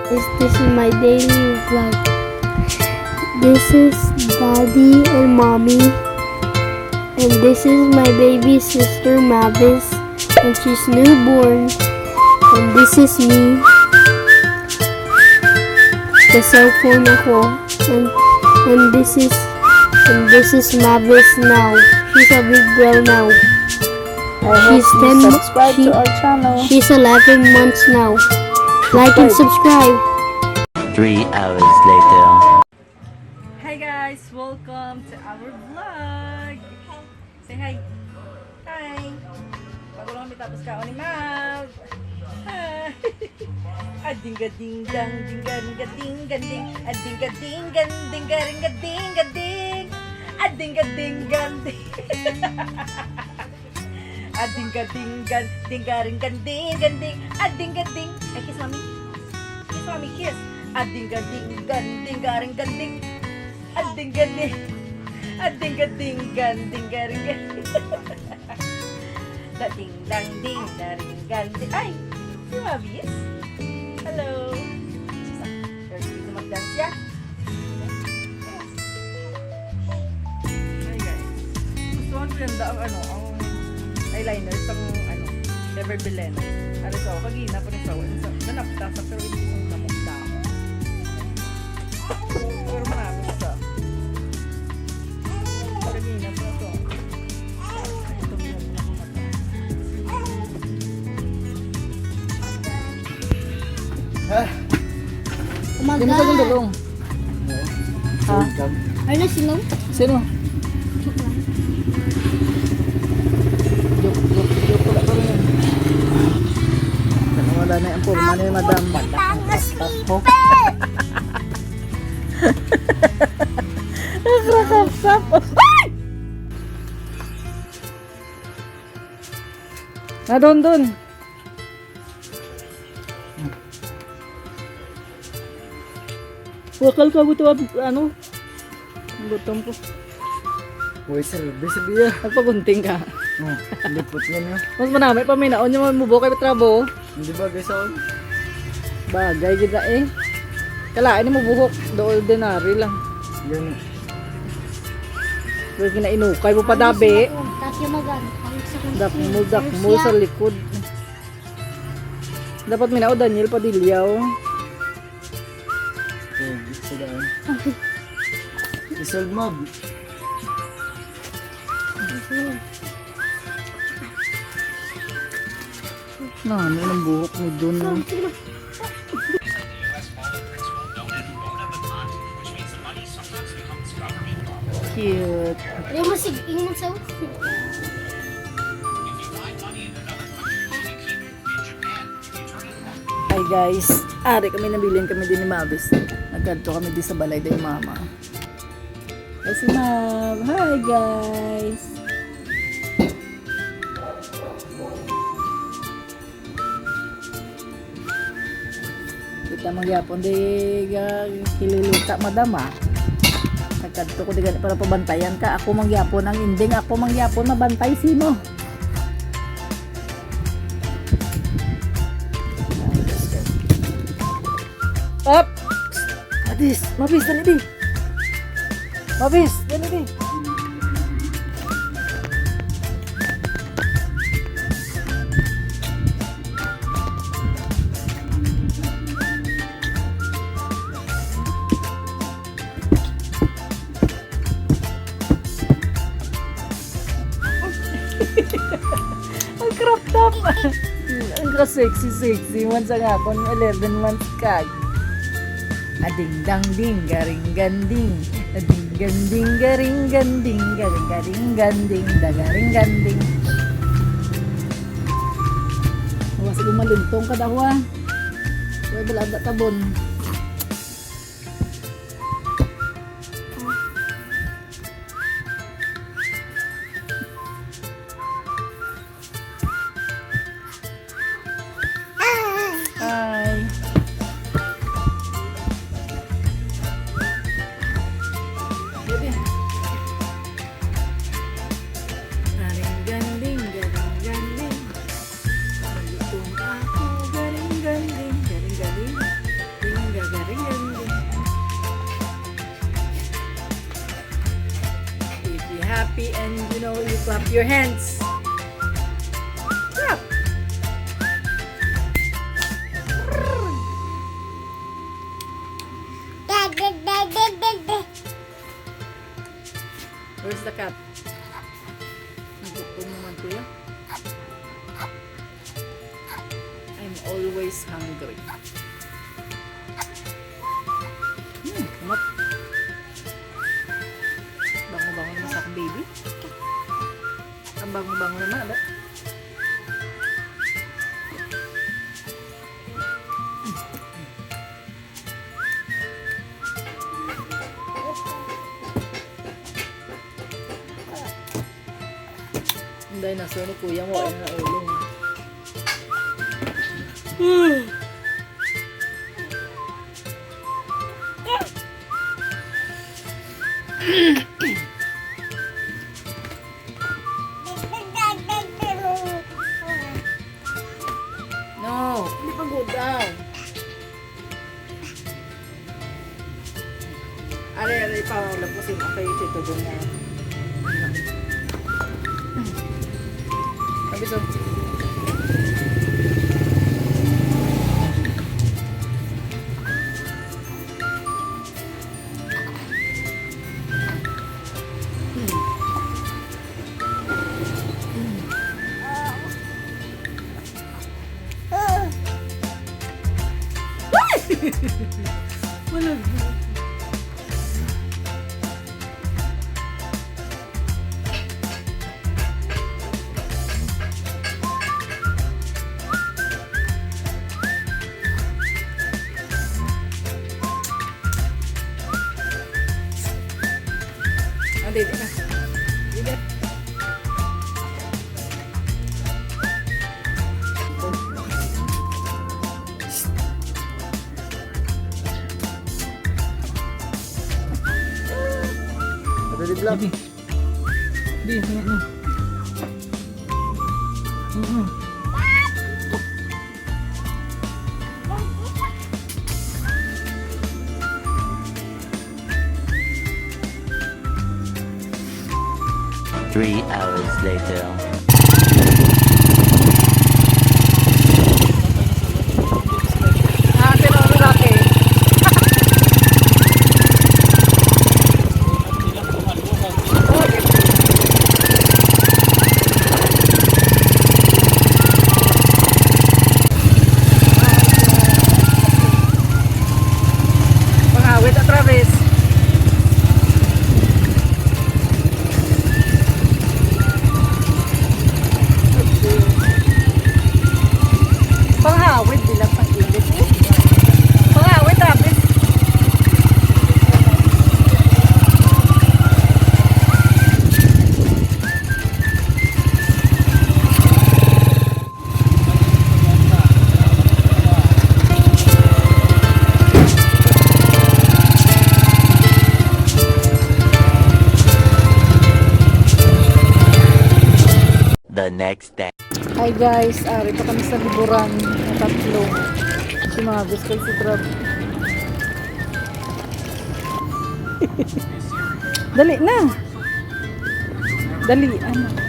This is my daily vlog. This is Daddy and Mommy. And this is my baby sister Mavis. And she's newborn. And this is me. The cell phone ako. And this is Mavis now. She's a big girl now. She's 10. Subscribe to our channel. She's 11 months now. Like and subscribe. 3 hours later. Hi guys, welcome to our vlog. Say hi. Hi. Bago lang kami tapos kaon ni Mag. Hi. Ading-gading-dang, ding-gading-gading-gading. Ading-gading-gan, ding-gading-gading-gading. Ading-gading-gading. Ading-gading-gan, ding-gading-gading-gading. Ading-gading. Ay, kiss mami. Kiss mami, kiss. Ading-gading-gan, ding-gading-gading. Ading-gading. Ading-gading-gan, ding-gading-gading. Dating-dang-ding, daring-gan-ding. Ay, si Mabis. Hello. Pero dito mag-dance ya. Yes. Hi guys. Gustuhan ko yung ang eyeliner sa Never Belen. Aris ako, kagina pa rin sa nanaptasa pero hindi ko namukta ako. Pero marami sa kagina pa ito. Ay, ito mo na akong mata. Umaga. Hindi mo kagong dalong. Ha? Ano silong? Sino? Joke pala pa rin. Wala na yung forma ni Madam. Ako. Nakakasap. Na doon. Wakal ka buto gutom ko. Uy, sabi ya. Nagpagunting ka. Lipot yan yun. Mas manami pa may naon yung mubo kay Petrabo. Hindi ba guys ako? Bagay gida eh. Kalain mo buhok, do ordinary lang. Yan. Pero kinainukay mo pa dabi. Tapos yung magan. Dakmo sa likod. Dapat minao Daniel Padilyaw. Okay, isa daan. Isolve mob. Ano ng buhok mo dun? Cute. Yung sa Hi guys, ari kami nabilin kami din ni Mabis. Nagkanto kami di sa balay day mama. Hi si Mab. Hi guys. Kita magyapon di kiluluta madam ah. Nagkanto ko di para pabantayan ka. Ako mangyapon ang inding. Ako mangyapon mabantay sino. Up! Adis! Mabis, dali di! Mabis, dali di! Ang crop top! Ang sexy. Once ang hapon, 11 months kag. Ading dang ding garing ganding. Ading ganding garing ganding. Garing ganding. Dagaring ganding. Awas lumalintong ka daw ah. Huwag balada tabon. Hi. Garing ganding. Galing happy and you know, you clap your hands. Clap. Where's the cat? Nagutom naman kuya. I'm always hungry. Kumap. Bango-bango naman sa akin, baby. Ang bango-bango naman, ba? Ang dinosaur ni kuya mo ay na ulong. No, hindi pa go down. Are, pa lapusin ako yung tito doon na. Sabi so. Wala. Ade, ade na. Ade. Ada di vlog. Di, Three hours later. pero ang laki. Pangawit at Travis. Panghawid bilang pang-ilit. Panghawid, Travis. The next day. Hi guys, ari pa kami sa liburan na tatlo. Si Mavis kay si Trav. Dali na. Dali, ano?